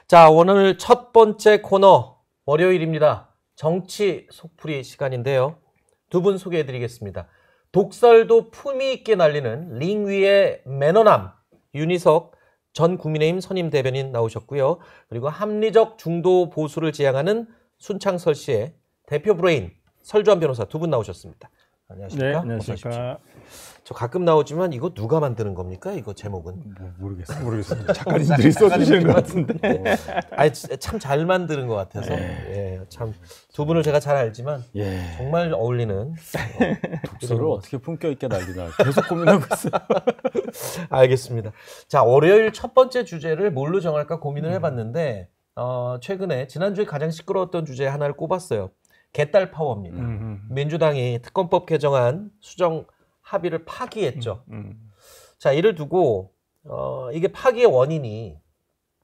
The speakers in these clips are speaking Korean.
자, 오늘 첫 번째 코너 월요일입니다. 정치 속풀이 시간인데요. 두 분 소개해드리겠습니다. 독설도 품위 있게 날리는 링 위의 매너남 윤희석 전 국민의힘 선임 대변인 나오셨고요. 그리고 합리적 중도 보수를 지향하는 순창설 씨의 대표 브레인 설주환 변호사 두 분 나오셨습니다. 안녕하십니까? 네, 안녕하십니까. 저 가끔 나오지만 이거 누가 만드는 겁니까? 이거 제목은? 모르겠어요. 작가님들이 써주시는 것 같은데. 아니, 참 잘 만드는 것 같아서. 예, 참 두 분을 제가 잘 알지만 정말 어울리는. 독서를 어떻게 품격 있게 날리나 계속 고민하고 있어요. 알겠습니다. 자, 월요일 첫 번째 주제를 뭘로 정할까 고민을 해봤는데 최근에 지난주에 가장 시끄러웠던 주제 하나를 꼽았어요. 개딸 파워입니다. 민주당이 특검법 개정안 수정 합의를 파기했죠. 자, 이를 두고 이게 파기의 원인이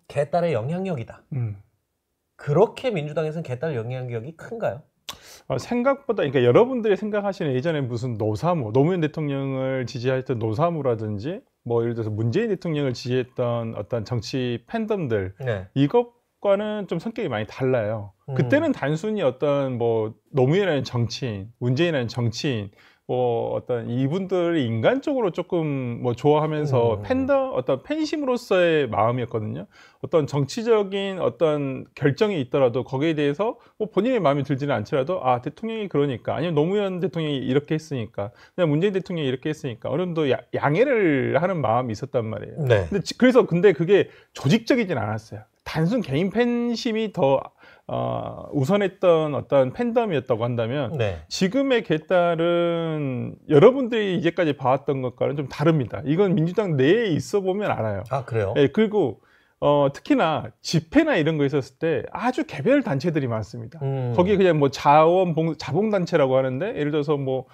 개딸의 영향력이다. 그렇게 민주당에서는 개딸 영향력이 큰가요? 생각보다, 그러니까 여러분들이 생각하시는 예전에 무슨 노사모, 노무현 대통령을 지지했던 노사모라든지, 뭐 예를 들어서 문재인 대통령을 지지했던 어떤 정치 팬덤들, 이것과는 좀 성격이 많이 달라요. 그때는 단순히 어떤 뭐 노무현이라는 정치인, 문재인이라는 정치인, 뭐 어떤 이분들이 인간적으로 조금 뭐 좋아하면서 팬덤, 어떤 팬심으로서의 마음이었거든요. 어떤 정치적인 어떤 결정이 있더라도 거기에 대해서 뭐 본인의 마음이 들지는 않더라도 아, 대통령이 그러니까, 아니면 노무현 대통령이 이렇게 했으니까, 그냥 문재인 대통령이 이렇게 했으니까 어느 정도 양해를 하는 마음이 있었단 말이에요. 네. 근데 그게 조직적이진 않았어요. 단순 개인 팬심이 더 우선했던 어떤 팬덤이었다고 한다면 지금의 개딸은 여러분들이 이제까지 봐왔던 것과는 좀 다릅니다. 이건 민주당 내에 있어 보면 알아요. 아, 그래요? 네, 그리고 특히나 집회나 이런 거 있었을 때 아주 개별 단체들이 많습니다. 거기에 그냥 뭐 자봉단체라고 하는데, 예를 들어서 뭐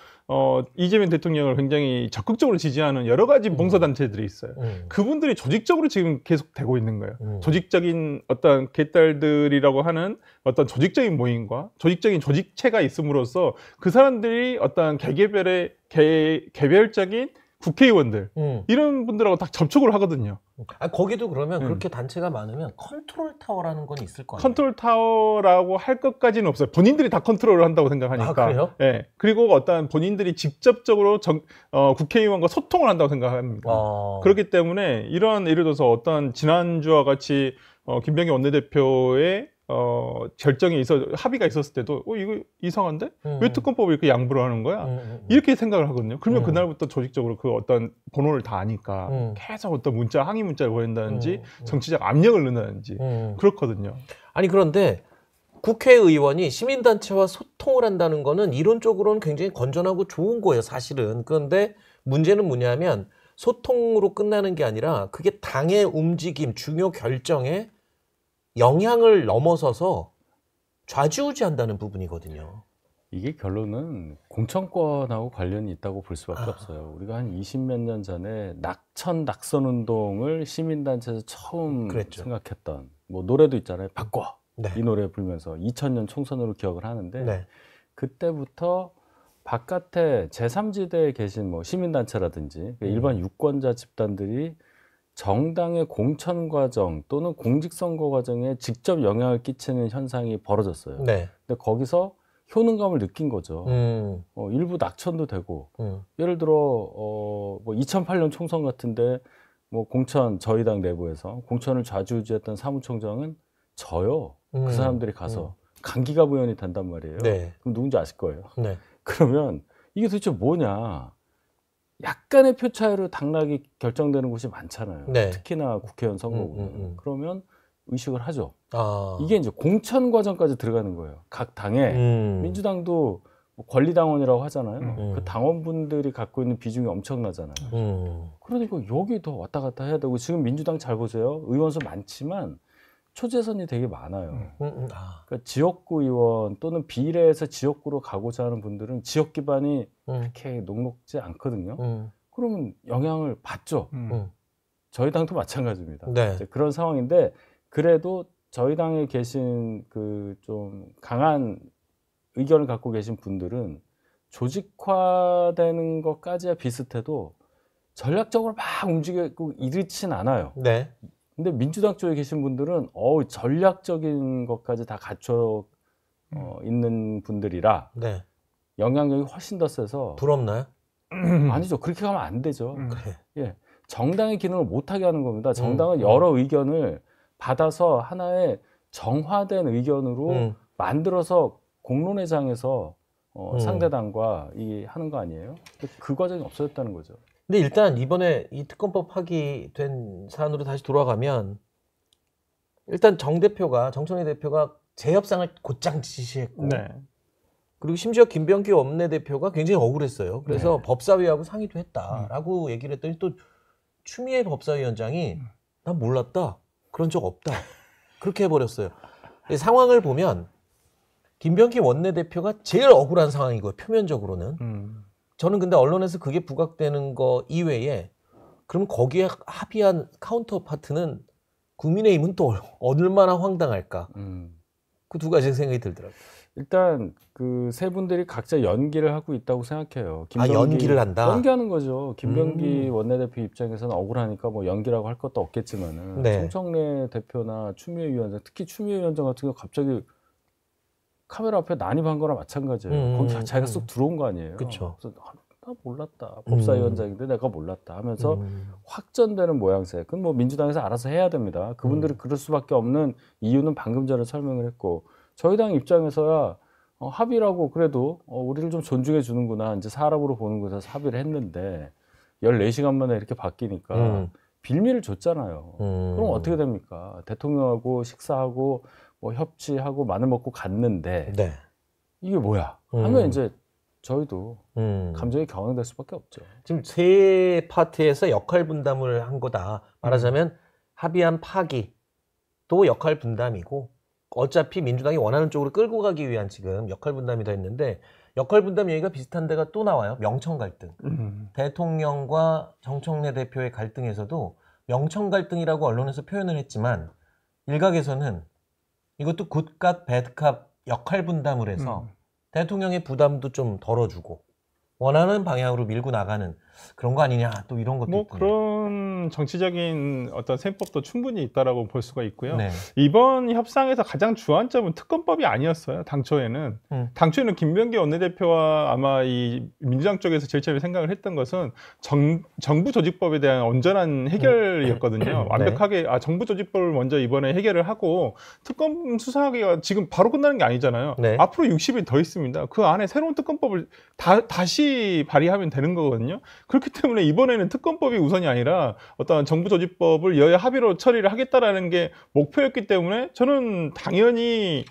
이재명 대통령을 굉장히 적극적으로 지지하는 여러 가지 봉사단체들이 있어요. 그분들이 조직적으로 지금 계속 되고 있는 거예요. 조직적인 어떤 개딸들이라고 하는 어떤 조직적인 모임과 조직적인 조직체가 있음으로써 그 사람들이 어떤 개별적인 국회의원들 이런 분들하고 딱 접촉을 하거든요. 아, 거기도 그러면 그렇게 단체가 많으면 컨트롤 타워라는 건 있을 거 아니에요? 컨트롤 타워라고 할 것까지는 없어요. 본인들이 다 컨트롤을 한다고 생각하니까. 아, 그래요? 네. 그리고 어떤 본인들이 직접적으로 국회의원과 소통을 한다고 생각합니다. 그렇기 때문에 이런, 예를 들어서 어떤 지난주와 같이 김병기 원내대표의 결정이 합의가 있었을 때도 이거 이상한데? 왜 특검법을 이렇게 양보를 하는 거야? 이렇게 생각을 하거든요. 그러면 그날부터 조직적으로 그 어떤 번호를 다 아니까 계속 어떤 항의 문자를 보낸다든지 정치적 압력을 넣는다든지 그렇거든요. 아니, 그런데 국회의원이 시민단체와 소통을 한다는 거는 이론적으로는 굉장히 건전하고 좋은 거예요, 사실은. 그런데 문제는 뭐냐면 소통으로 끝나는 게 아니라 그게 당의 움직임, 중요 결정에 영향을 넘어서서 좌지우지한다는 부분이거든요. 이게 결론은 공천권하고 관련이 있다고 볼 수밖에 없어요. 우리가 한 20몇 년 전에 낙선 운동을 시민단체에서 처음 생각했던 뭐 노래도 있잖아요. 바꿔! 이 노래 부르면서 2000년 총선으로 기억을 하는데 그때부터 바깥에 제3지대에 계신 뭐 시민단체라든지 일반 유권자 집단들이 정당의 공천 과정 또는 공직선거 과정에 직접 영향을 끼치는 현상이 벌어졌어요. 근데 거기서 효능감을 느낀 거죠. 일부 낙천도 되고, 예를 들어 뭐 2008년 총선 같은데 뭐 저희 당 내부에서 공천을 좌지우지했던 사무총장은 저요. 그 사람들이 가서 강기갑 의원이 된단 말이에요. 그럼 누군지 아실 거예요. 그러면 이게 도대체 뭐냐? 약간의 표 차이로 당락이 결정되는 곳이 많잖아요. 특히나 국회의원 선거구는. 그러면 의식을 하죠. 이게 이제 공천 과정까지 들어가는 거예요. 각 당에. 민주당도 뭐 권리당원이라고 하잖아요. 그 당원분들이 갖고 있는 비중이 엄청나잖아요. 그러니까 여기도 왔다 갔다 해야 되고, 지금 민주당 잘 보세요. 의원수 많지만 초재선이 되게 많아요. 그러니까 지역구 의원 또는 비례해서 지역구로 가고자 하는 분들은 지역 기반이 그렇게 녹록지 않거든요. 그러면 영향을 받죠. 저희 당도 마찬가지입니다. 그런 상황인데, 그래도 저희 당에 계신 그 좀 강한 의견을 갖고 계신 분들은 조직화되는 것까지야 비슷해도 전략적으로 막 움직이고 이렇진 않아요. 근데 민주당 쪽에 계신 분들은 전략적인 것까지 다 갖춰 있는 분들이라 네. 영향력이 훨씬 더 세서 부럽나요? 아니죠. 그렇게 가면 안 되죠. 그래. 예, 정당의 기능을 못하게 하는 겁니다. 정당은 여러 의견을 받아서 하나의 정화된 의견으로 만들어서 공론회장에서 상대당과 하는 거 아니에요? 그 과정이 없어졌다는 거죠. 근데 일단 이번에 이 특검법 파기된 사안으로 다시 돌아가면 일단 정청래 대표가 재협상을 곧장 지시했고 네. 그리고 심지어 김병기 원내대표가 굉장히 억울했어요. 그래서 네. 법사위하고 상의도 했다라고 얘기를 했더니 또 추미애 법사위원장이 난 몰랐다. 그런 적 없다. 그렇게 해버렸어요. 상황을 보면 김병기 원내대표가 제일 억울한 상황이고요. 표면적으로는. 저는 근데 언론에서 그게 부각되는 거 이외에 그럼 거기에 합의한 카운터 파트는 국민의힘은 또 얼마나 황당할까. 그 두 가지 생각이 들더라고요. 일단 그 세 분들이 각자 연기를 하고 있다고 생각해요. 연기를 한다? 연기하는 거죠. 김병기 원내대표 입장에서는 억울하니까 뭐 연기라고 할 것도 없겠지만은 네. 정청래 대표나 추미애 위원장, 특히 추미애 위원장 같은 경우 갑자기 카메라 앞에 난입한 거나 마찬가지예요. 거기 자기가 쏙 들어온 거 아니에요. 그쵸. 그래서 나 몰랐다. 법사위원장인데 내가 몰랐다 하면서 확전되는 모양새. 그건 뭐 민주당에서 알아서 해야 됩니다. 그분들이 그럴 수밖에 없는 이유는 방금 전에 설명을 했고 저희 당 입장에서야 합의라고 그래도 우리를 좀 존중해 주는구나. 이제 사람으로 보는구나 해서 합의를 했는데 14시간 만에 이렇게 바뀌니까 빌미를 줬잖아요. 그럼 어떻게 됩니까? 대통령하고 식사하고 뭐 협치하고 마늘 먹고 갔는데 네. 이게 뭐야? 하면 이제 저희도 감정이 격앙될 수밖에 없죠. 지금 세 파트에서 역할 분담을 한 거다. 말하자면 합의한 파기 또 역할 분담이고 어차피 민주당이 원하는 쪽으로 끌고 가기 위한 지금 역할 분담이다 했는데 역할 분담 얘기가 비슷한 데가 또 나와요. 명청 갈등. 대통령과 정청래 대표의 갈등에서도 명청 갈등이라고 언론에서 표현을 했지만 일각에서는 이것도 굿값, 배드값 역할 분담을 해서 대통령의 부담도 좀 덜어주고 원하는 방향으로 밀고 나가는 그런 거 아니냐 또 이런 것도 뭐 있군요. 그런 정치적인 어떤 셈법도 충분히 있다라고 볼 수가 있고요. 네. 이번 협상에서 가장 주안점은 특검법이 아니었어요. 당초에는 김병기 원내대표와 아마 이 민주당 쪽에서 제일 처음에 생각을 했던 것은 정부 조직법에 대한 온전한 해결이었거든요. 완벽하게 정부 조직법을 먼저 이번에 해결을 하고 특검 수사하기가 지금 바로 끝나는 게 아니잖아요. 네. 앞으로 60일 더 있습니다. 그 안에 새로운 특검법을 다시 발의하면 되는 거거든요. 그렇기 때문에 이번에는 특검법이 우선이 아니라 어떤 정부 조직법을 여야 합의로 처리를 하겠다라는 게 목표였기 때문에 저는 당연히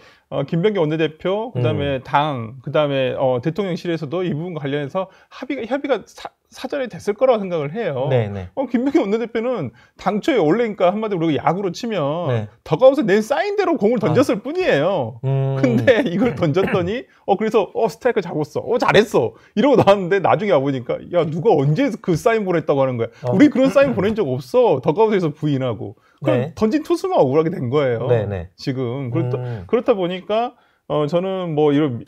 김병기 원내대표, 그다음에 당, 그다음에 대통령실에서도 이 부분과 관련해서 협의가 사전에 됐을 거라고 생각을 해요. 네네. 김병기 원내대표는 당초에 원래 그러니까 한마디로 우리가 야구로 치면 네. 더가웃에 낸 사인대로 공을 던졌을 뿐이에요. 근데 이걸 던졌더니 그래서 스트라이크 잡았어. 잘했어. 이러고 나왔는데 나중에 와보니까 야 누가 언제 그 사인 보냈다고 하는 거야. 우리 그런 사인 보낸 적 없어. 더가웃에서 부인하고. 네. 던진 투수만 억울하게 된 거예요. 네네. 지금 그렇다 보니까 저는 뭐 이런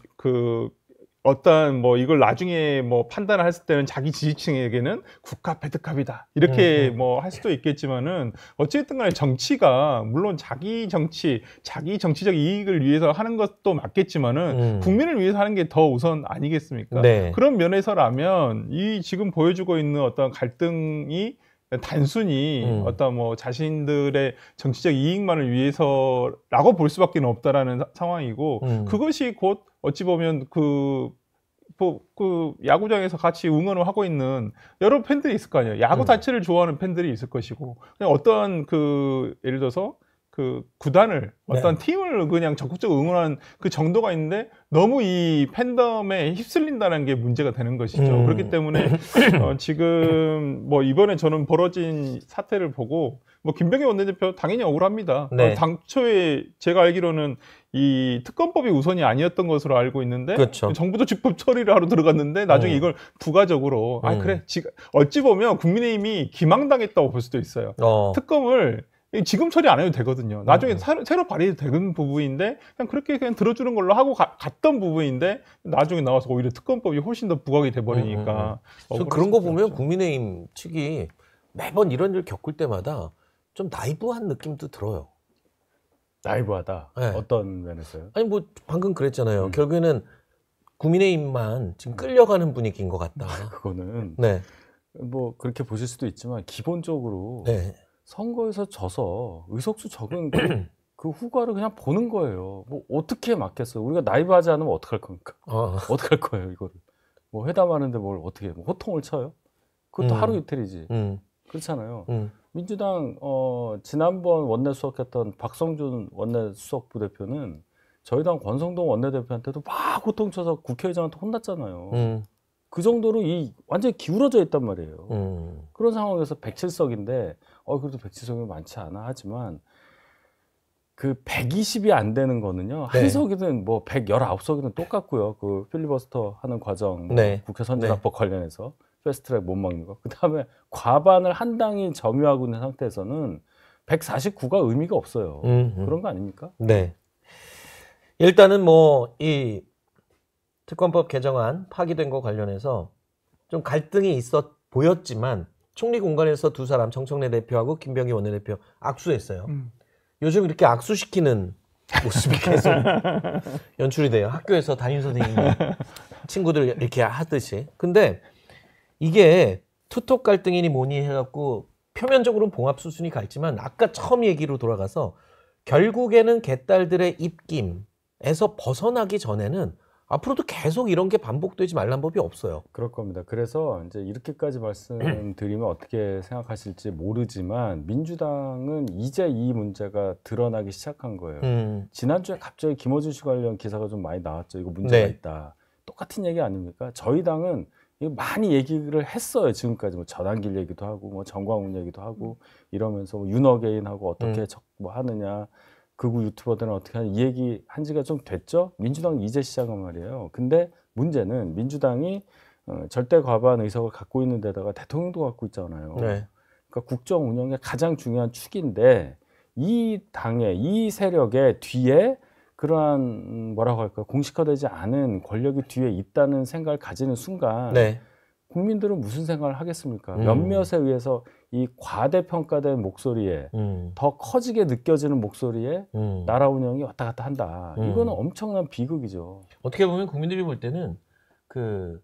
어떤 뭐 이걸 나중에 뭐 판단을 했을 때는 자기 지지층에게는 국값 배드값이다 이렇게 뭐 할 수도 있겠지만은 어쨌든 간에 정치가 물론 자기 정치적 이익을 위해서 하는 것도 맞겠지만은 국민을 위해서 하는 게 더 우선 아니겠습니까? 네. 그런 면에서라면 이 지금 보여주고 있는 어떤 갈등이 단순히 어떤 뭐 자신들의 정치적 이익만을 위해서라고 볼 수밖에 없다라는 상황이고 그것이 곧 어찌 보면 그 야구장에서 같이 응원을 하고 있는 여러 팬들이 있을 거 아니에요. 야구 자체를 좋아하는 팬들이 있을 것이고 그냥 어떤 예를 들어서 그 구단을 어떤 팀을 그냥 적극적으로 응원하는 그 정도가 있는데 너무 이 팬덤에 휩쓸린다는 게 문제가 되는 것이죠. 그렇기 때문에 지금 뭐 이번에 저는 벌어진 사태를 보고 뭐 김병기 원내대표 당연히 억울합니다. 네. 당초에 제가 알기로는 이 특검법이 우선이 아니었던 것으로 알고 있는데 그렇죠. 정부조직법 처리를 하러 들어갔는데 나중에 이걸 부가적으로 그래 어찌 보면 국민의힘이 기망당했다고 볼 수도 있어요. 특검을 지금 처리 안 해도 되거든요. 나중에 새로 발의해도 되는 부분인데 그냥 들어주는 걸로 하고 갔던 부분인데 나중에 나와서 오히려 특검법이 훨씬 더 부각이 돼버리니까 그런 거 보면 국민의힘 측이 매번 이런 일 겪을 때마다 좀 나이브한 느낌도 들어요. 나이브하다. 네. 어떤 면에서요? 아니 뭐 방금 그랬잖아요. 결국에는 국민의힘만 지금 끌려가는 분위기인 것 같다. 그거는 네. 뭐 그렇게 보실 수도 있지만 기본적으로 네. 선거에서 져서 의석수 적은 그 후과를 그냥 보는 거예요. 뭐 어떻게 막겠어요? 우리가 나이브하지 않으면 어떡할 겁니까? 어떡할 거예요, 이거를? 뭐 회담하는데 뭘 어떻게 뭐 호통을 쳐요? 그것도 하루 이틀이지. 그렇잖아요. 민주당 지난번 원내 수석했던 박성준 원내 수석 부대표는 저희 당 권성동 원내대표한테도 막 호통쳐서 국회의장한테 혼났잖아요. 그 정도로 완전히 기울어져 있단 말이에요. 그런 상황에서 107석인데 그래도 107석이 많지 않아 하지만 그 120이 안 되는 거는요. 네. 한 석이든 뭐 119석이든 똑같고요. 그 필리버스터 하는 과정, 네. 국회 선진화법 네. 관련해서 패스트트랙 못 막는 거. 그다음에 과반을 한 당이 점유하고 있는 상태에서는 149가 의미가 없어요. 그런 거 아닙니까? 네. 일단은 뭐 이 특검법 개정안 파기된 거 관련해서 좀 갈등이 보였지만 총리 공간에서 두 사람 정청래 대표하고 김병기 원내대표 악수했어요. 요즘 이렇게 악수시키는 모습이 계속 연출이 돼요. 학교에서 담임 선생님이 친구들 이렇게 하듯이. 근데 이게 투톱 갈등이니 뭐니 해갖고 표면적으로는 봉합 수순이 갈지만 아까 처음 얘기로 돌아가서 결국에는 개딸들의 입김에서 벗어나기 전에는 앞으로도 계속 이런 게 반복되지 말란 법이 없어요. 그럴 겁니다. 그래서 이제 이렇게까지 말씀드리면 어떻게 생각하실지 모르지만 민주당은 이제 이 문제가 드러나기 시작한 거예요. 지난주에 갑자기 김어준 씨 관련 기사가 좀 많이 나왔죠. 이거 문제가 네. 있다. 똑같은 얘기 아닙니까? 저희 당은 이거 많이 얘기를 했어요. 지금까지 뭐 전환길 얘기도 하고 뭐 정광훈 얘기도 하고 이러면서 뭐 윤어게인하고 어떻게 뭐 하느냐. 극우 유튜버들은 어떻게 하냐 이 얘기 한 지가 좀 됐죠. 민주당이 이제 시작한 말이에요. 근데 문제는 민주당이 절대 과반 의석을 갖고 있는 데다가 대통령도 갖고 있잖아요. 네. 그러니까 국정 운영의 가장 중요한 축인데 이 당의 이 세력의 뒤에 그러한 뭐라고 할까 공식화되지 않은 권력이 뒤에 있다는 생각을 가지는 순간 네. 국민들은 무슨 생각을 하겠습니까? 몇몇에 의해서 이 과대평가된 목소리에 더 커지게 느껴지는 목소리에 나라 운영이 왔다 갔다 한다. 이거는 엄청난 비극이죠. 어떻게 보면 국민들이 볼 때는 그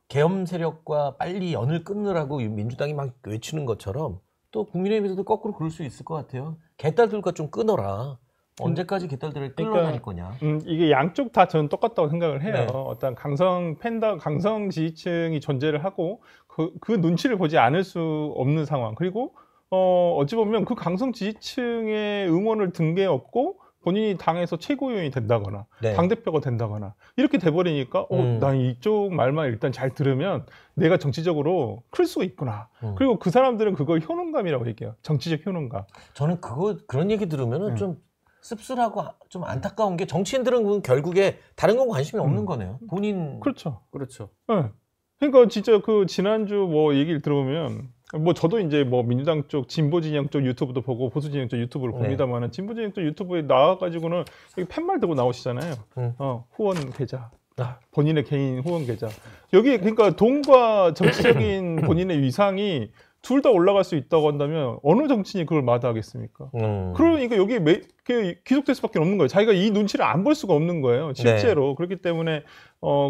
계엄 세력과 빨리 연을 끊느라고 민주당이 막 외치는 것처럼 또 국민의힘에서도 거꾸로 그럴 수 있을 것 같아요. 개딸들과 좀 끊어라. 언제까지 개딸들을 끌어다닐 거냐. 이게 양쪽 다 저는 똑같다고 생각을 해요. 네. 어떤 강성 지지층이 존재를 하고 그 눈치를 보지 않을 수 없는 상황. 그리고 어찌 보면 그 강성 지지층의 응원을 등계했고 본인이 당에서 최고위원이 된다거나 네. 당대표가 된다거나 이렇게 돼버리니까 난 이쪽 말만 일단 잘 들으면 내가 정치적으로 클 수가 있구나. 그리고 그 사람들은 그걸 효능감이라고 얘기해요. 정치적 효능감. 저는 그런 얘기 들으면은 좀 씁쓸하고 좀 안타까운 게 정치인들은 결국에 다른 건 관심이 없는 거네요. 본인. 그렇죠. 그렇죠. 네. 그러니까 진짜 그 지난주 뭐 얘기를 들어보면 뭐 저도 이제 뭐 민주당 쪽 진보 진영 쪽 유튜브도 보고 보수 진영 쪽 유튜브를 봅니다만은 진보 진영 쪽 유튜브에 나와가지고는 여기 팻말 들고 나오시잖아요. 후원 계좌. 본인의 개인 후원 계좌. 여기 그러니까 돈과 정치적인 본인의 위상이 둘 다 올라갈 수 있다고 한다면 어느 정치인이 그걸 마다하겠습니까? 그러니까 여기에 귀속될 수밖에 없는 거예요. 자기가 이 눈치를 안 볼 수가 없는 거예요. 실제로. 네. 그렇기 때문에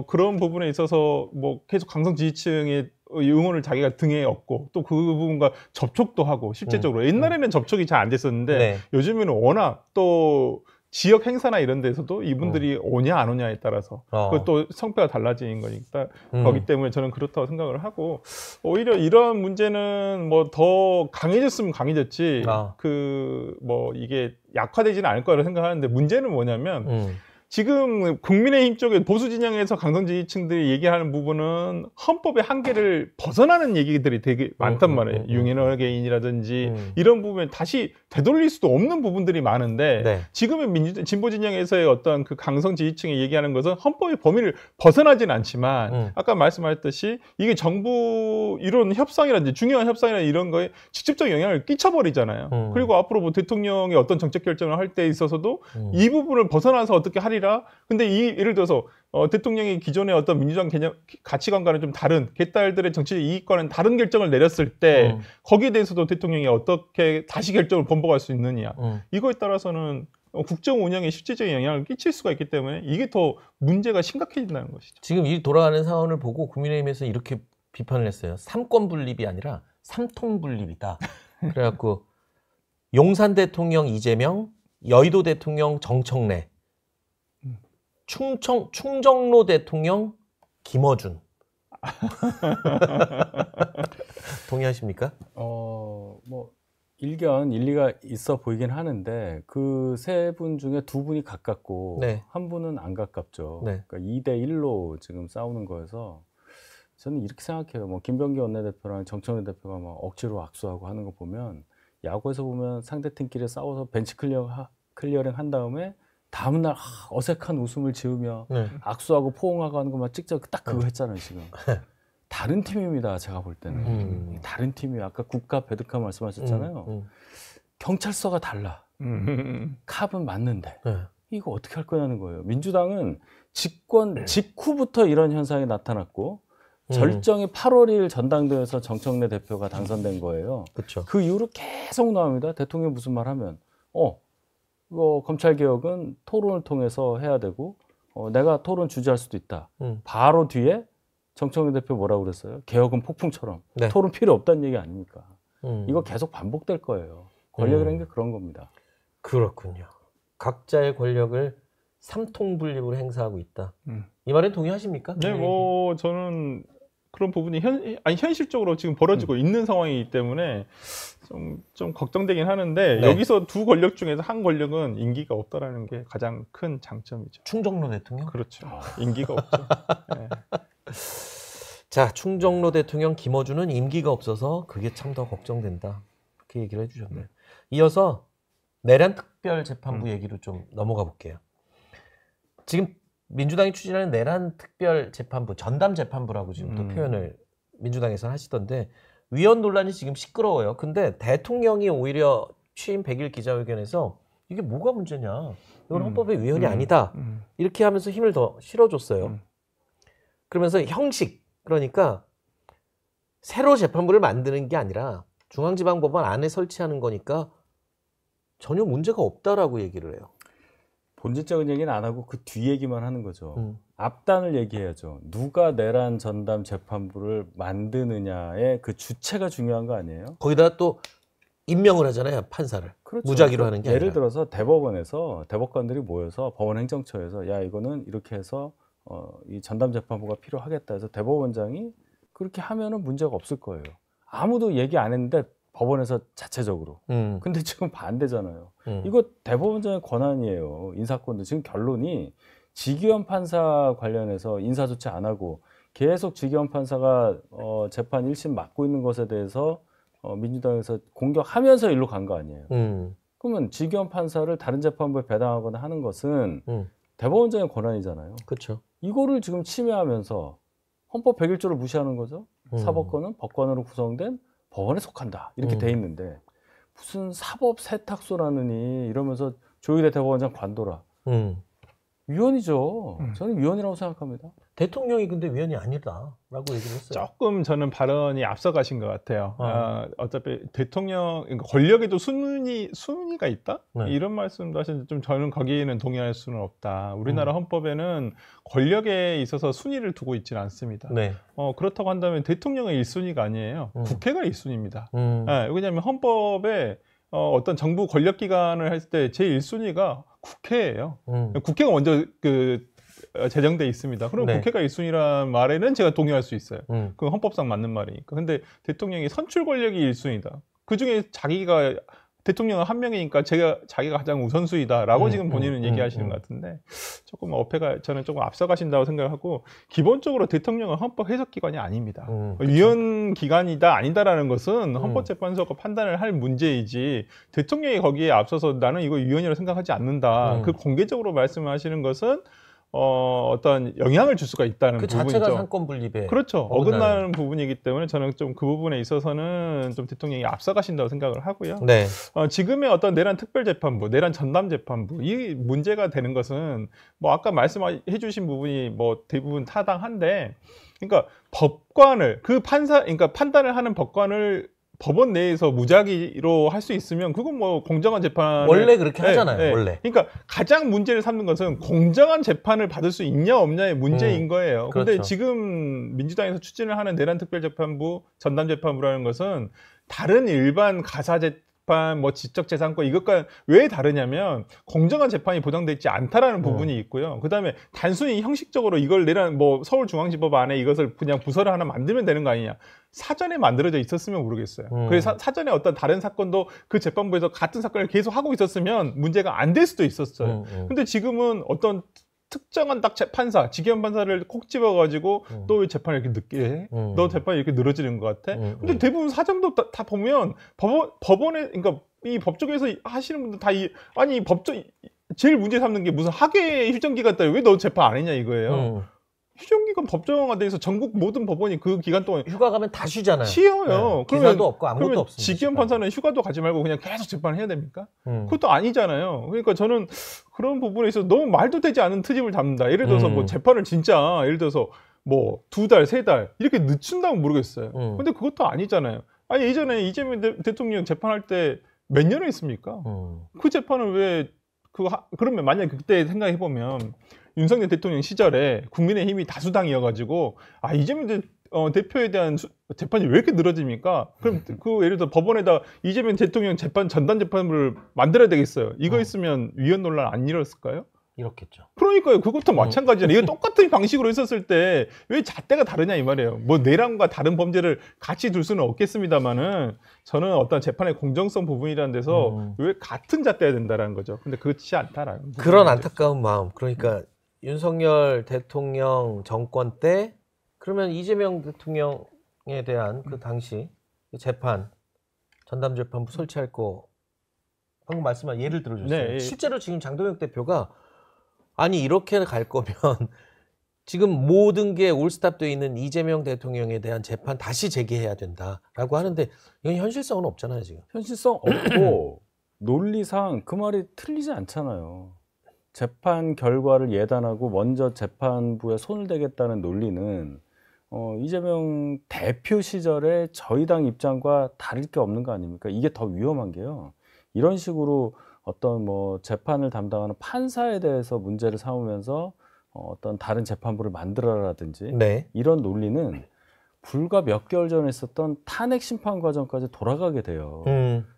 그런 부분에 있어서 뭐 계속 강성 지지층의 응원을 자기가 등에 업고 또 그 부분과 접촉도 하고 실제적으로 옛날에는 접촉이 잘 안 됐었는데 네. 요즘에는 워낙 또 지역 행사나 이런 데서도 이분들이 오냐 안 오냐에 따라서 그것도 성패가 달라지는 거니까 거기 때문에 저는 그렇다고 생각을 하고 오히려 이런 문제는 뭐 더 강해졌으면 강해졌지 그 뭐 이게 약화되지는 않을 거라고 생각하는데 문제는 뭐냐면 지금 국민의힘 쪽에 보수 진영에서 강성 지지층들이 얘기하는 부분은 헌법의 한계를 벗어나는 얘기들이 되게 많단 말이에요. 융인허 개인이라든지 이런 부분에 다시 되돌릴 수도 없는 부분들이 많은데 네. 지금의 진보 진영에서의 어떤 그 강성 지지층이 얘기하는 것은 헌법의 범위를 벗어나진 않지만 아까 말씀하셨듯이 이게 정부 이런 협상이라든지 중요한 협상이나 이런 거에 직접적 영향을 끼쳐버리잖아요. 그리고 앞으로 뭐 대통령이 어떤 정책 결정을 할 때 있어서도 이 부분을 벗어나서 어떻게 하리라 개딸이라. 근데 예를 들어서 대통령이 기존의 어떤 민주당 개념 가치관과는 좀 다른 개딸들의 정치 이익과는 다른 결정을 내렸을 때 거기에 대해서도 대통령이 어떻게 다시 결정을 번복할 수 있느냐. 이거에 따라서는 국정 운영에 실질적인 영향을 끼칠 수가 있기 때문에 이게 더 문제가 심각해진다는 것이죠. 지금 이 돌아가는 상황을 보고 국민의힘에서 이렇게 비판을 했어요. 삼권 분립이 아니라 삼통 분립이다. 그래갖고 용산 대통령 이재명, 여의도 대통령 정청래, 충정로 대통령 김어준. 동의하십니까? 뭐 일견 일리가 있어 보이긴 하는데 그 세 분 중에 두 분이 가깝고 네. 한 분은 안 가깝죠. 네. 그러니까 2대1로 지금 싸우는 거여서 저는 이렇게 생각해요. 뭐 김병기 원내대표랑 정청래 대표가 막 억지로 악수하고 하는 거 보면 야구에서 보면 상대팀끼리 싸워서 벤치 클리어링 한 다음에 다음날 어색한 웃음을 지으며 악수하고 포옹하고 하는 것만 찍자 딱 그거 했잖아요 지금. 다른 팀입니다. 제가 볼 때는 다른 팀이에요. 아까 국가 배드카 말씀하셨잖아요. 경찰서가 달라. 캅은 맞는데 이거 어떻게 할 거냐는 거예요. 민주당은 집권 직후부터 이런 현상이 나타났고 절정이 8월 2일 전당대회에서 정청래 대표가 당선된 거예요. 그쵸. 그 이후로 계속 나옵니다. 대통령이 무슨 말 하면 이거 검찰개혁은 토론을 통해서 해야 되고 내가 토론 주재할 수도 있다. 바로 뒤에 정청래 대표 뭐라고 그랬어요? 개혁은 폭풍처럼 네. 토론 필요 없다는 얘기 아닙니까? 이거 계속 반복될 거예요. 권력이라는 게 그런 겁니다. 그렇군요. 각자의 권력을 삼통 분립으로 행사하고 있다. 이 말에 동의하십니까? 네, 뭐 저는 그런 부분이 현실적으로 지금 벌어지고 있는 상황이기 때문에 좀 걱정되긴 하는데 네. 여기서 두 권력 중에서 한 권력은 인기가 없다라는 게 가장 큰 장점이죠. 충정로 대통령? 그렇죠. 인기가 없죠. 네. 자, 충정로 대통령 김어준은 임기가 없어서 그게 참 더 걱정된다. 그렇게 얘기를 해주셨네요. 이어서 내란 특별재판부 얘기로 좀 넘어가 볼게요. 지금 민주당이 추진하는 내란 특별재판부, 전담재판부라고 지금 또 표현을 민주당에서 하시던데 위헌 논란이 지금 시끄러워요. 근데 대통령이 오히려 취임 100일 기자회견에서 이게 뭐가 문제냐. 이건 헌법의 위헌이 아니다. 이렇게 하면서 힘을 더 실어줬어요. 그러면서 형식, 그러니까 새로 재판부를 만드는 게 아니라 중앙지방법원 안에 설치하는 거니까 전혀 문제가 없다라고 얘기를 해요. 본질적인 얘기는 안 하고 그 뒤 얘기만 하는 거죠. 앞단을 얘기해야죠. 누가 내란 전담 재판부를 만드느냐의 그 주체가 중요한 거 아니에요? 거기다 또 임명을 하잖아요, 판사를. 그렇죠. 무작위로 하는 게 예를 아니라. 들어서 대법원에서 대법관들이 모여서 법원행정처에서 야 이거는 이렇게 해서 이 전담 재판부가 필요하겠다 해서 대법원장이 그렇게 하면은 문제가 없을 거예요. 아무도 얘기 안 했는데 법원에서 자체적으로. 근데 지금 반대잖아요. 이거 대법원장의 권한이에요. 인사권도. 지금 결론이 지기현 판사 관련해서 인사조치 안 하고 계속 지기현 판사가 재판 1심 맡고 있는 것에 대해서 민주당에서 공격하면서 일로 간 거 아니에요. 그러면 지기현 판사를 다른 재판부에 배당하거나 하는 것은 대법원장의 권한이잖아요. 그렇죠. 이거를 지금 침해하면서 헌법 101조를 무시하는 거죠. 사법권은 법관으로 구성된 법원에 속한다. 이렇게 돼 있는데 무슨 사법 세탁소라느니 이러면서 조희대 대법원장 관둬라. 위헌이죠. 저는 위헌이라고 생각합니다. 대통령이 근데 위헌이 아니다라고 얘기를 했어요. 조금 저는 발언이 앞서가신 것 같아요. 어차피 대통령, 그러니까 권력에도 순위가 있다? 네. 이런 말씀도 하시는데 좀 저는 거기에는 동의할 수는 없다. 우리나라 헌법에는 권력에 있어서 순위를 두고 있지는 않습니다. 네. 그렇다고 한다면 대통령은 1순위가 아니에요. 국회가 1순위입니다. 네, 왜냐하면 헌법에 어떤 정부 권력기관을 할 때 제1순위가 국회예요. 국회가 먼저 제정돼 있습니다. 그럼 네. 국회가 1순위라는 말에는 제가 동의할 수 있어요. 그건 헌법상 맞는 말이니까. 근데 대통령이 선출 권력이 1순위다. 그중에 자기가 대통령은 한 명이니까 자기가 가장 우선순위다라고 지금 본인은 얘기하시는 것 같은데 조금 어폐가 저는 조금 앞서가신다고 생각하고 기본적으로 대통령은 헌법 해석기관이 아닙니다. 위헌 기관이다 아니다라는 것은 헌법재판소가 판단을 할 문제이지 대통령이 거기에 앞서서 나는 이거 위헌이라고 생각하지 않는다. 그 공개적으로 말씀하시는 것은 어떤 영향을 줄 수가 있다는 그 부분이죠. 자체가 상권 분립에 그렇죠. 어긋나는 부분이기 때문에 저는 좀 그 부분에 있어서는 좀 대통령이 앞서가신다고 생각을 하고요. 네. 지금의 어떤 내란 특별재판부, 내란 전담재판부 이 문제가 되는 것은 뭐 아까 말씀해 주신 부분이 뭐 대부분 타당한데, 그러니까 법관을 그러니까 판단을 하는 법관을 법원 내에서 무작위로 할 수 있으면 그건 뭐 공정한 재판 원래 그렇게 하잖아요. 원래. 그러니까 가장 문제를 삼는 것은 공정한 재판을 받을 수 있냐 없냐의 문제인 거예요. 그런데 그렇죠. 지금 민주당에서 추진을 하는 내란 특별재판부, 전담재판부라는 것은 다른 일반 가사재판, 뭐 지적재산권 이것과 왜 다르냐면 공정한 재판이 보장되어 있지 않다라는 부분이 있고요. 그다음에 단순히 형식적으로 이걸 내란 뭐 서울중앙지법 안에 이것을 그냥 부서를 하나 만들면 되는 거 아니냐. 사전에 만들어져 있었으면 모르겠어요. 그래서 사전에 어떤 다른 사건도 그 재판부에서 같은 사건을 계속 하고 있었으면 문제가 안 될 수도 있었어요. 근데 지금은 어떤 특정한 딱 판사, 직위원 판사를 콕 집어가지고 너 왜 재판을 이렇게 늦게 해? 너 재판이 이렇게 늘어지는 것 같아? 근데 대부분 사정도 다 보면 법원에, 그러니까 이 법조계에서 하시는 분들 다 아니 제일 문제 삼는 게 무슨 학예 휴정기간 때문에 왜 너 재판 안 했냐 이거예요. 휴정기간 법정화돼 있어. 전국 모든 법원이 그 기간 동안 휴가 가면 다 쉬잖아요. 쉬어요. 네. 기사도 없고 아무것도 없습니다. 직위원 판사는 휴가도 가지 말고 그냥 계속 재판을 해야 됩니까? 그것도 아니잖아요. 그러니까 저는 그런 부분에 있어서 너무 말도 되지 않은 트집을 잡는다. 예를 들어서 뭐 재판을 진짜 예를 들어서 뭐 2달, 3달 이렇게 늦춘다면 모르겠어요. 근데 그것도 아니잖아요. 아니 예전에 이재명 대통령 재판할 때 몇 년을 했습니까? 그 재판을 왜 그러면 만약에 그때 생각해 보면 윤석열 대통령 시절에 국민의힘이 다수당이어가지고 이재명 대표에 대한 재판이 왜 이렇게 늘어집니까? 그럼 예를 들어 법원에다 이재명 대통령 재판 전담 재판을 만들어야 되겠어요. 이거 있으면 위헌 논란 안 일었을까요? 이렇겠죠. 그러니까요. 그것도 마찬가지잖아요. 이거 똑같은 방식으로 했었을 때 왜 잣대가 다르냐 이 말이에요. 뭐 내란과 다른 범죄를 같이 둘 수는 없겠습니다만은 저는 어떤 재판의 공정성 부분이라는 데서 왜 같은 잣대야 된다라는 거죠. 근데 그렇지 않다라는 그런 안타까운 마음. 그러니까 윤석열 대통령 정권 때 그러면 이재명 대통령에 대한 그 당시 재판 전담재판부 설치할 거 방금 말씀한 예를 들어줬어요. 네. 실제로 지금 장동혁 대표가 아니 이렇게 갈 거면 지금 모든 게 올스탑되어 있는 이재명 대통령에 대한 재판 다시 재개해야 된다라고 하는데 이건 현실성은 없잖아요 지금. 현실성 없고 논리상 그 말이 틀리지 않잖아요. 재판 결과를 예단하고 먼저 재판부에 손을 대겠다는 논리는 이재명 대표 시절에 저희 당 입장과 다를 게 없는 거 아닙니까? 이게 더 위험한 게요. 이런 식으로 어떤 뭐 재판을 담당하는 판사에 대해서 문제를 삼으면서 어떤 다른 재판부를 만들어라든지 네. 이런 논리는 불과 몇 개월 전에 있었던 탄핵 심판 과정까지 돌아가게 돼요.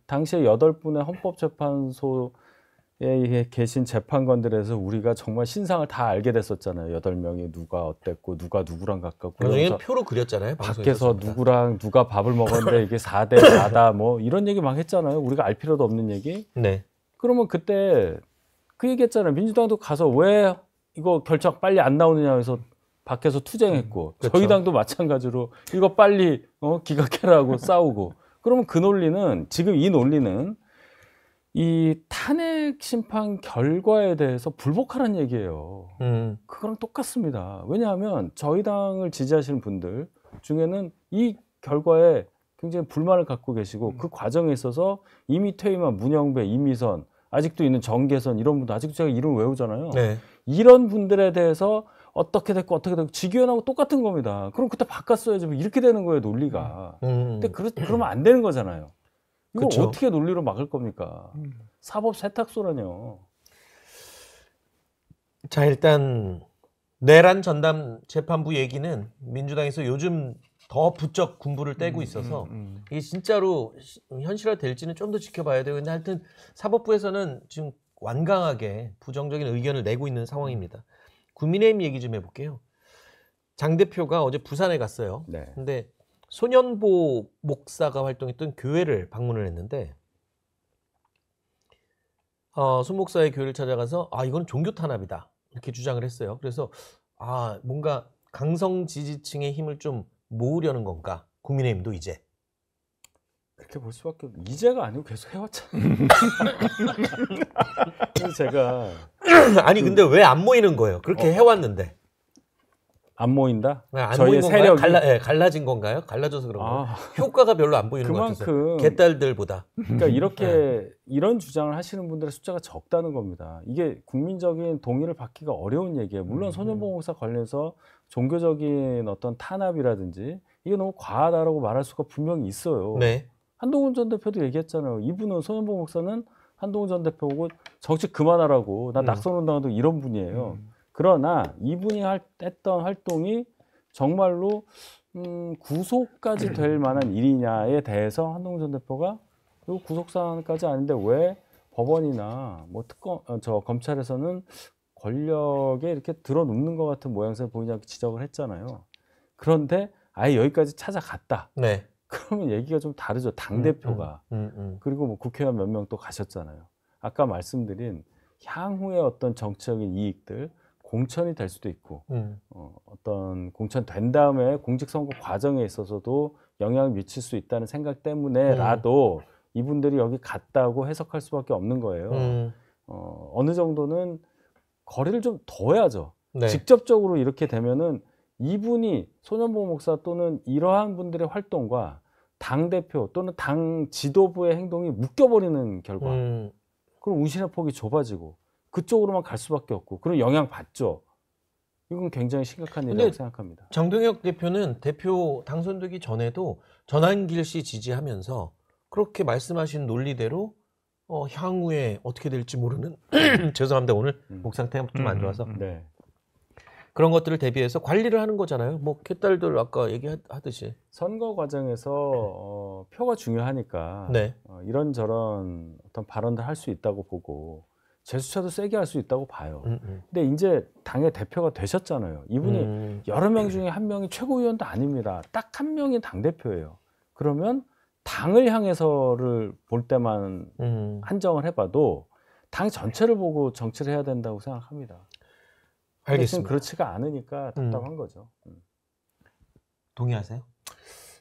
당시에 8분의 헌법재판소에 계신 재판관들에서 우리가 정말 신상을 다 알게 됐었잖아요. 8명이 누가 어땠고 누가 누구랑 가깝고. 나중에 표로 그렸잖아요. 밖에서 누구랑 누가 밥을 먹었는데 이게 4대 4다 뭐 이런 얘기 막 했잖아요. 우리가 알 필요도 없는 얘기. 네. 그러면 그때 그 얘기했잖아요. 민주당도 가서 왜 이거 결정 빨리 안 나오느냐 해서 밖에서 투쟁했고 그렇죠. 저희 당도 마찬가지로 이거 빨리 기각해라고 싸우고. 그러면 그 논리는 지금 이 논리는 이 탄핵 심판 결과에 대해서 불복하라는 얘기예요. 그거랑 똑같습니다. 왜냐하면 저희 당을 지지하시는 분들 중에는 이 결과에 굉장히 불만을 갖고 계시고 그 과정에 있어서 이미 퇴임한 문영배, 이미선, 아직도 있는 정계선 이런 분들 아직도 제가 이름 외우잖아요. 네. 이런 분들에 대해서 어떻게 됐고 직위원하고 똑같은 겁니다. 그럼 그때 바꿨어야지 이렇게 되는 거예요 논리가. 근데 그러면 안 되는 거잖아요. 이거 그쵸. 어떻게 논리로 막을 겁니까? 사법 세탁소라뇨. 자 일단 내란 전담 재판부 얘기는 민주당에서 요즘 더 부쩍 군부를 떼고 있어서 이게 진짜로 현실화 될지는 좀 더 지켜봐야 돼요. 근데 하여튼 사법부에서는 지금 완강하게 부정적인 의견을 내고 있는 상황입니다. 국민의힘 얘기 좀 해볼게요. 장 대표가 어제 부산에 갔어요. 네. 근데 소년보 목사가 활동했던 교회를 방문을 했는데 손 목사의 교회를 찾아가서 이건 종교 탄압이다 이렇게 주장을 했어요. 그래서 뭔가 강성 지지층의 힘을 좀 모으려는 건가? 국민의힘도 이제 그렇게 볼 수밖에 없어요. 이제가 아니고 계속 해왔잖아요. 그래서 제가 아니 근데 왜 안 모이는 거예요? 그렇게 해왔는데. 안 모인다? 안 저희의 모인 세력이 갈라진 건가요? 갈라져서 그런 거예요? 효과가 별로 안 보이는 것 같아서. 개딸들보다. 그러니까 이렇게 이런 주장을 하시는 분들의 숫자가 적다는 겁니다. 이게 국민적인 동의를 받기가 어려운 얘기예요. 물론 소년봉목사 관련해서 종교적인 어떤 탄압이라든지 이게 너무 과하다라고 말할 수가 분명히 있어요. 네. 한동훈 전 대표도 얘기했잖아요. 이분은 소년봉 목사는 한동훈 전 대표고 정치 그만하라고 나 낙선운동하도 이런 분이에요. 그러나 이분이 했던 활동이 정말로 구속까지 될 만한 일이냐에 대해서 한동훈 전 대표가 이거 구속 사안까지 아닌데 왜 법원이나 뭐 특검 검찰에서는 권력에 이렇게 들어눕는 것 같은 모양새를 보이냐고 지적을 했잖아요. 그런데 아예 여기까지 찾아갔다. 네. 그러면 얘기가 좀 다르죠. 당 대표가 그리고 뭐 국회의원 몇 명 또 가셨잖아요. 아까 말씀드린 향후의 어떤 정치적인 이익들 공천이 될 수도 있고 어떤 공천된 다음에 공직선거 과정에 있어서도 영향을 미칠 수 있다는 생각 때문에라도 이분들이 여기 갔다고 해석할 수밖에 없는 거예요. 어느 정도는 거리를 좀 둬야죠. 네. 직접적으로 이렇게 되면은 이분이 소년봉 목사 또는 이러한 분들의 활동과 당대표 또는 당 지도부의 행동이 묶여버리는 결과 그럼 운신의 폭이 좁아지고 그쪽으로만 갈 수밖에 없고 그런 영향 받죠. 이건 굉장히 심각한 일이라고 생각합니다. 장동혁 대표는 대표 당선되기 전에도 전한길 씨 지지하면서 그렇게 말씀하신 논리대로 향후에 어떻게 될지 모르는 죄송합니다. 오늘 목 상태가 좀 안 좋아서 네. 그런 것들을 대비해서 관리를 하는 거잖아요. 뭐 개딸들 아까 얘기하듯이 선거 과정에서 표가 중요하니까 네. 이런저런 어떤 발언들 할 수 있다고 보고 재수차도 세게 할 수 있다고 봐요. 근데 이제 당의 대표가 되셨잖아요. 이분이 여러 명 중에 한 명이 최고위원도 아닙니다. 딱 한 명이 당대표예요. 그러면 당을 향해서를 볼 때만 한정을 해봐도 당 전체를 보고 정치를 해야 된다고 생각합니다. 알겠습니다. 그렇지가 않으니까 답답한 거죠. 동의하세요?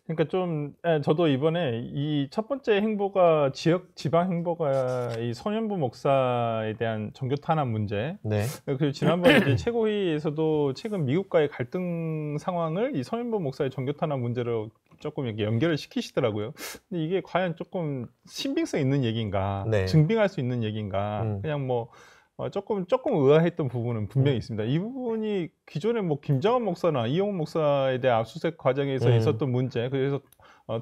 그러니까 좀 저도 이번에 이 첫 번째 행보가 지방 행보가 이 소년봉 목사에 대한 종교 탄압 문제. 네. 그리고 지난번에 이제 최고위에서도 최근 미국과의 갈등 상황을 이 소년봉 목사의 종교 탄압 문제로 조금 이렇게 연결을 시키시더라고요. 근데 이게 과연 조금 신빙성 있는 얘기인가, 네. 증빙할 수 있는 얘기인가, 그냥 뭐 조금 의아했던 부분은 분명히 있습니다. 이 부분이 기존에 뭐 김정은 목사나 이용훈 목사에 대한 압수수색 과정에서 있었던 문제, 그래서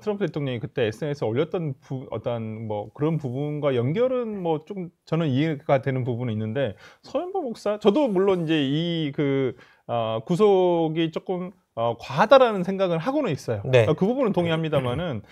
트럼프 대통령이 그때 SNS에 올렸던 어떤 뭐 그런 부분과 연결은 뭐 좀 저는 이해가 되는 부분은 있는데 소년봉 목사, 저도 물론 이제 이 구속이 조금 과하다라는 생각을 하고는 있어요. 네. 그 부분은 동의합니다만은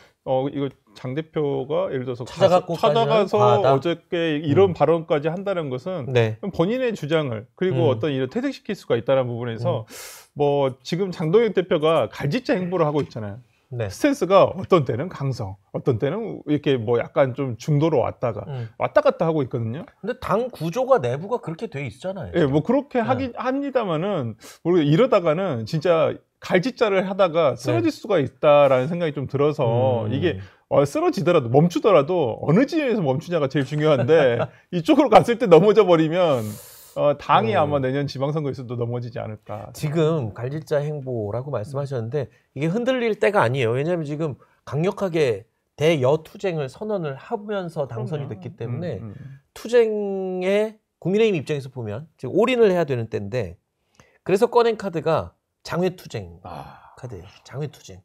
이거 장 대표가 예를 들어서 찾아가서 어저께 이런 발언까지 한다는 것은 네. 본인의 주장을 그리고 어떤 일을 퇴색시킬 수가 있다는 부분에서 뭐 지금 장동혁 대표가 갈짓자 행보를 하고 있잖아요. 네. 스탠스가 어떤 때는 강성, 어떤 때는 이렇게 뭐 약간 좀 중도로 왔다 갔다 하고 있거든요. 근데 당 구조가 내부가 그렇게 돼 있잖아요. 예, 뭐 그렇게 하긴 합니다만은 이러다가는 진짜 갈짓자를 하다가 쓰러질 수가 있다라는 생각이 좀 들어서 이게 쓰러지더라도 멈추더라도 어느 지점에서 멈추냐가 제일 중요한데 이쪽으로 갔을 때 넘어져 버리면 당이 아마 내년 지방선거에서도 넘어지지 않을까. 지금 갈짓자 행보라고 말씀하셨는데 이게 흔들릴 때가 아니에요. 왜냐하면 지금 강력하게 대여투쟁을 선언을 하면서 당선이 됐기 때문에 투쟁에 국민의힘 입장에서 보면 지금 올인을 해야 되는 때인데 그래서 꺼낸 카드가 장외투쟁 카드예요. 장외투쟁.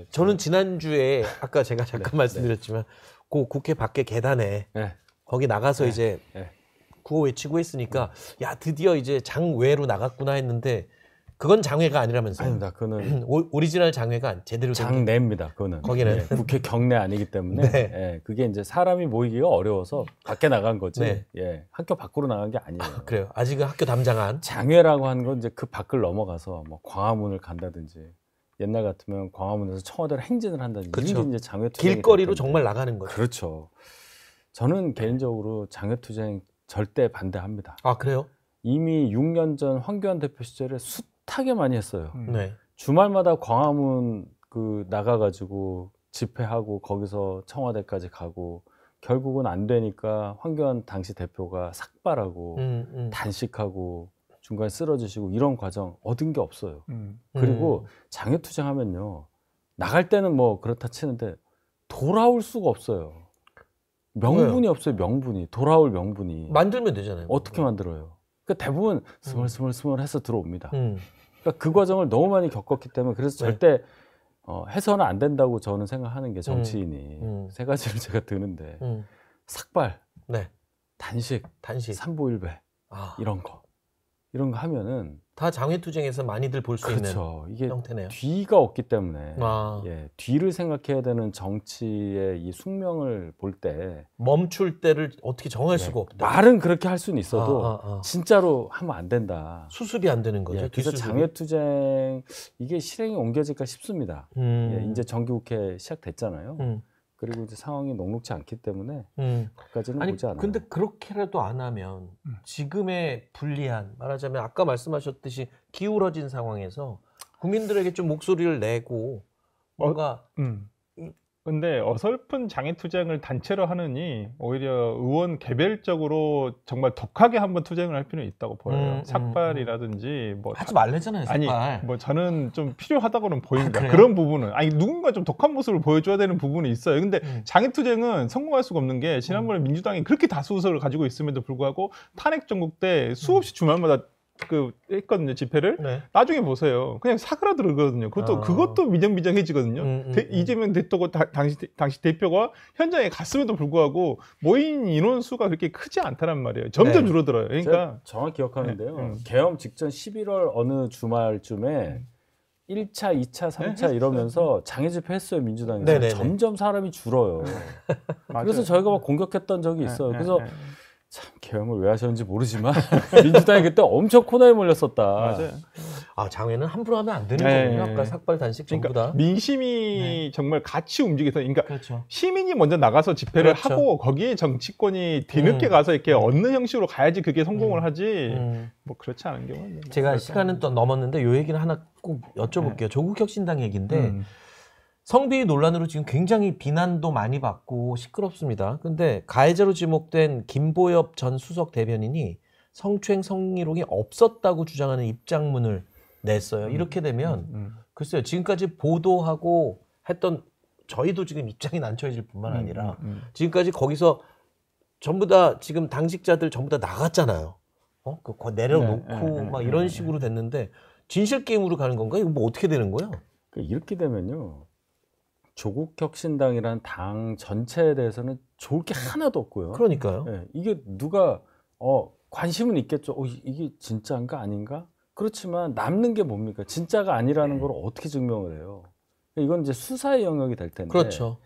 저는 지난주에 아까 제가 잠깐 말씀드렸지만 그 국회 밖에 계단에 거기 나가서 이제 구호 외치고 했으니까 야 드디어 이제 장외로 나갔구나 했는데 그건 장외가 아니라면서요. 아닙니다. 그거는 오리지널 장외가 제대로 장내입니다. 그거는 거기는 국회 경내 아니기 때문에 그게 이제 사람이 모이기가 어려워서 밖에 나간 거지. 학교 밖으로 나간 게 아니에요. 그래요. 아직은 학교 담장안. 장외라고 하는 건 이제 그 밖을 넘어가서 뭐 광화문을 간다든지 옛날 같으면 광화문에서 청와대로 행진을 한다든지 그렇죠. 이제 장외투쟁 길거리로 정말 나가는 거죠. 그렇죠. 저는 개인적으로 장외투쟁 절대 반대합니다. 아 그래요? 이미 6년 전 황교안 대표 시절에 숱하게 많이 했어요. 네. 주말마다 광화문 나가가지고 집회하고 거기서 청와대까지 가고 결국은 안 되니까 황교안 당시 대표가 삭발하고 단식하고 중간에 쓰러지시고 이런 과정 얻은 게 없어요. 그리고 장외투쟁하면요. 나갈 때는 뭐 그렇다 치는데 돌아올 수가 없어요. 명분이 없어요. 명분이. 돌아올 명분이. 만들면 되잖아요. 어떻게 만들어요? 그러니까 대부분 스멀스멀 해서 들어옵니다. 그러니까 그 과정을 너무 많이 겪었기 때문에 그래서 절대 해서는 안 된다고 저는 생각하는 게 정치인이 세 가지를 제가 드는데 삭발, 네. 단식, 삼보일배 이런 거 하면은 다 장외투쟁에서 많이들 볼 수 그렇죠. 있는 이게 형태네요. 뒤가 없기 때문에 예, 뒤를 생각해야 되는 정치의 이 숙명을 볼 때 멈출 때를 어떻게 정할 수가 없다. 말은 그렇게 할 수는 있어도 진짜로 하면 안 된다. 수습이 안 되는 거죠. 예, 그래서 장외투쟁 이게 실행이 옮겨질까 싶습니다. 예, 이제 정기국회 시작됐잖아요. 그리고 이제 상황이 녹록지 않기 때문에 그까지는 보지 않아요. 근데 그렇게라도 안 하면 지금의 불리한, 말하자면 아까 말씀하셨듯이 기울어진 상황에서 국민들에게 좀 목소리를 내고 뭔가 근데 어설픈 장외투쟁을 단체로 하느니 오히려 의원 개별적으로 정말 독하게 한번 투쟁을 할 필요는 있다고 보여요. 삭발이라든지 뭐 하지 말래잖아요. 삭발. 아니 뭐 저는 좀 필요하다고는 보입니다. 그런 부분은 아니 누군가 좀 독한 모습을 보여줘야 되는 부분이 있어요. 근데 장외투쟁은 성공할 수가 없는 게 지난번에 민주당이 그렇게 다수 의석을 가지고 있음에도 불구하고 탄핵 정국 때 수없이 주말마다 했거든요, 집회를. 네. 나중에 보세요. 그냥 사그라들거든요. 그것도 미정미정해지거든요. 이재명 대표가 당시 대표가 현장에 갔음에도 불구하고 모인 인원 수가 그렇게 크지 않다는 말이에요. 점점 줄어들어요. 그러니까 정확히 기억하는데요. 개엄 직전 11월 어느 주말쯤에 1차, 2차, 3차 이러면서 장애 집회 했어요, 민주당에서. 점점 사람이 줄어요. 그래서 저희가 막 공격했던 적이 있어요. 그래서 참 계엄을 왜 하셨는지 모르지만 민주당이 그때 엄청 코너에 몰렸었다. 맞아요. 장외는 함부로 하면 안 되는 거군요. 아까 삭발, 단식 전부 다. 민심이 정말 같이 움직여서, 그러니까 시민이 먼저 나가서 집회를 하고 거기에 정치권이 뒤늦게 가서 이렇게 얻는 형식으로 가야지 그게 성공을 하지. 뭐 그렇지 않은 경우는. 제가 시간은 또 넘었는데 요 얘기는 하나 꼭 여쭤볼게요. 조국혁신당 얘기인데. 성비위 논란으로 지금 굉장히 비난도 많이 받고 시끄럽습니다. 근데 가해자로 지목된 김보엽 전 수석 대변인이 성추행 성희롱이 없었다고 주장하는 입장문을 냈어요. 이렇게 되면 글쎄요, 지금까지 보도하고 했던 저희도 지금 입장이 난처해질 뿐만 아니라 지금까지 거기서 전부 다 지금 당직자들 전부 다 나갔잖아요. 그거 내려놓고 막 이런 식으로 됐는데 진실 게임으로 가는 건가요? 이거 뭐 어떻게 되는 거예요? 이렇게 되면요. 조국혁신당이라는 당 전체에 대해서는 좋을 게 하나도 없고요. 그러니까요. 네, 이게 누가 관심은 있겠죠. 이게 진짜인가 아닌가? 그렇지만 남는 게 뭡니까? 진짜가 아니라는 걸 어떻게 증명을 해요? 이건 이제 수사의 영역이 될 텐데. 그렇죠.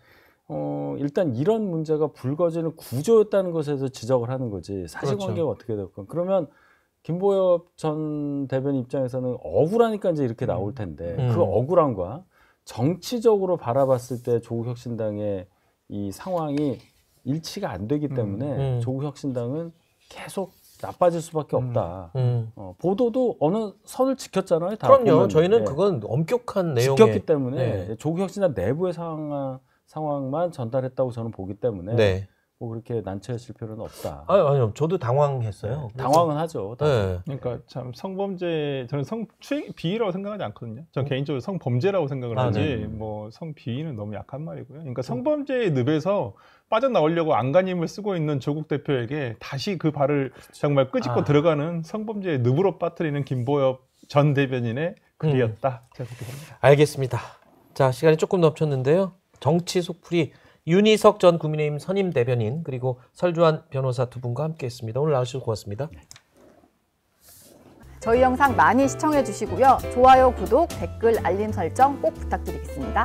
일단 이런 문제가 불거지는 구조였다는 것에서 지적을 하는 거지. 사실관계가 어떻게 될까? 그러면 김보엽 전 대변인 입장에서는 억울하니까 이제 이렇게 나올 텐데 그 억울함과 정치적으로 바라봤을 때 조국혁신당의 이 상황이 일치가 안 되기 때문에 조국혁신당은 계속 나빠질 수밖에 없다. 보도도 어느 선을 지켰잖아요. 다 그럼요. 보면. 저희는 그건 엄격한 내용에 지켰기 때문에 조국혁신당 내부의 상황만 전달했다고 저는 보기 때문에 뭐 그렇게 난처했을 필요는 없다. 아니요. 저도 당황했어요. 당황은 하죠. 그러니까 참 성범죄, 저는 성비위라고 생각하지 않거든요. 전 개인적으로 성범죄라고 생각을 하지 뭐 성비위는 너무 약한 말이고요. 그러니까 성범죄의 늪에서 빠져나오려고 안간힘을 쓰고 있는 조국 대표에게 다시 그 발을 정말 끄집고 들어가는 성범죄의 늪으로 빠뜨리는 김보엽 전 대변인의 글이었다. 제가 그렇게 봅니다. 알겠습니다. 자, 시간이 조금 넘쳤는데요. 정치 속풀이 윤희석 전 국민의힘 선임 대변인 그리고 설주환 변호사 두 분과 함께했습니다. 오늘 나와주셔서 고맙습니다. 저희 영상 많이 시청해 주시고요. 좋아요, 구독, 댓글, 알림 설정 꼭 부탁드리겠습니다.